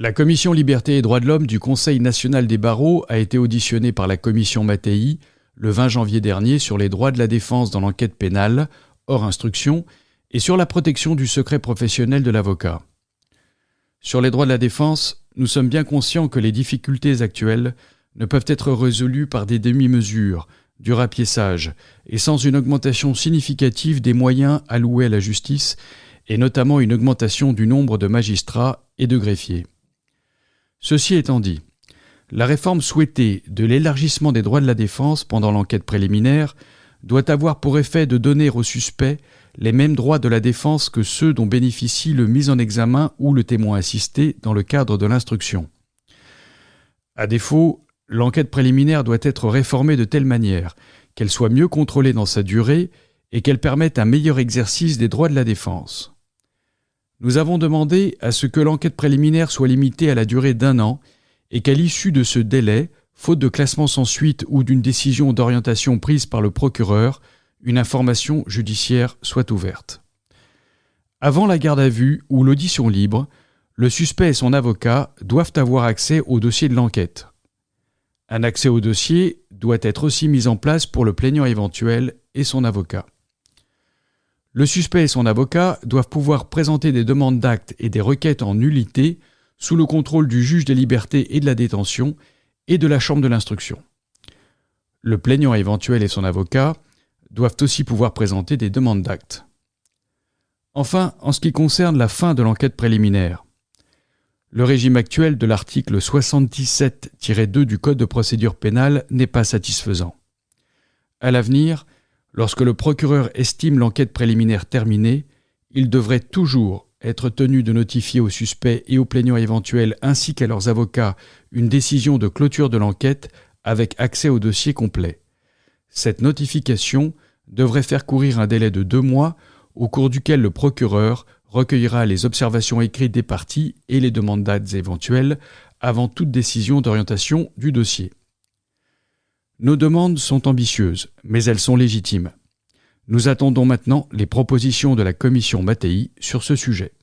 La Commission Liberté et Droits de l'Homme du Conseil national des barreaux a été auditionnée par la Commission Mattei le 20 janvier dernier sur les droits de la défense dans l'enquête pénale, hors instruction, et sur la protection du secret professionnel de l'avocat. Sur les droits de la défense, nous sommes bien conscients que les difficultés actuelles ne peuvent être résolues par des demi-mesures, du rapiessage, et sans une augmentation significative des moyens alloués à la justice, et notamment une augmentation du nombre de magistrats et de greffiers. Ceci étant dit, la réforme souhaitée de l'élargissement des droits de la défense pendant l'enquête préliminaire doit avoir pour effet de donner au suspect les mêmes droits de la défense que ceux dont bénéficie le mis en examen ou le témoin assisté dans le cadre de l'instruction. À défaut, l'enquête préliminaire doit être réformée de telle manière qu'elle soit mieux contrôlée dans sa durée et qu'elle permette un meilleur exercice des droits de la défense. Nous avons demandé à ce que l'enquête préliminaire soit limitée à la durée d'1 an et qu'à l'issue de ce délai, faute de classement sans suite ou d'une décision d'orientation prise par le procureur, une information judiciaire soit ouverte. Avant la garde à vue ou l'audition libre, le suspect et son avocat doivent avoir accès au dossier de l'enquête. Un accès au dossier doit être aussi mis en place pour le plaignant éventuel et son avocat. Le suspect et son avocat doivent pouvoir présenter des demandes d'actes et des requêtes en nullité sous le contrôle du juge des libertés et de la détention et de la chambre de l'instruction. Le plaignant éventuel et son avocat doivent aussi pouvoir présenter des demandes d'actes. Enfin, en ce qui concerne la fin de l'enquête préliminaire, le régime actuel de l'article 77-2 du Code de procédure pénale n'est pas satisfaisant. À l'avenir, lorsque le procureur estime l'enquête préliminaire terminée, il devrait toujours être tenu de notifier aux suspects et aux plaignants éventuels ainsi qu'à leurs avocats une décision de clôture de l'enquête avec accès au dossier complet. Cette notification devrait faire courir un délai de 2 mois au cours duquel le procureur recueillera les observations écrites des parties et les demandes d'actes éventuelles avant toute décision d'orientation du dossier. Nos demandes sont ambitieuses, mais elles sont légitimes. Nous attendons maintenant les propositions de la Commission Mattei sur ce sujet.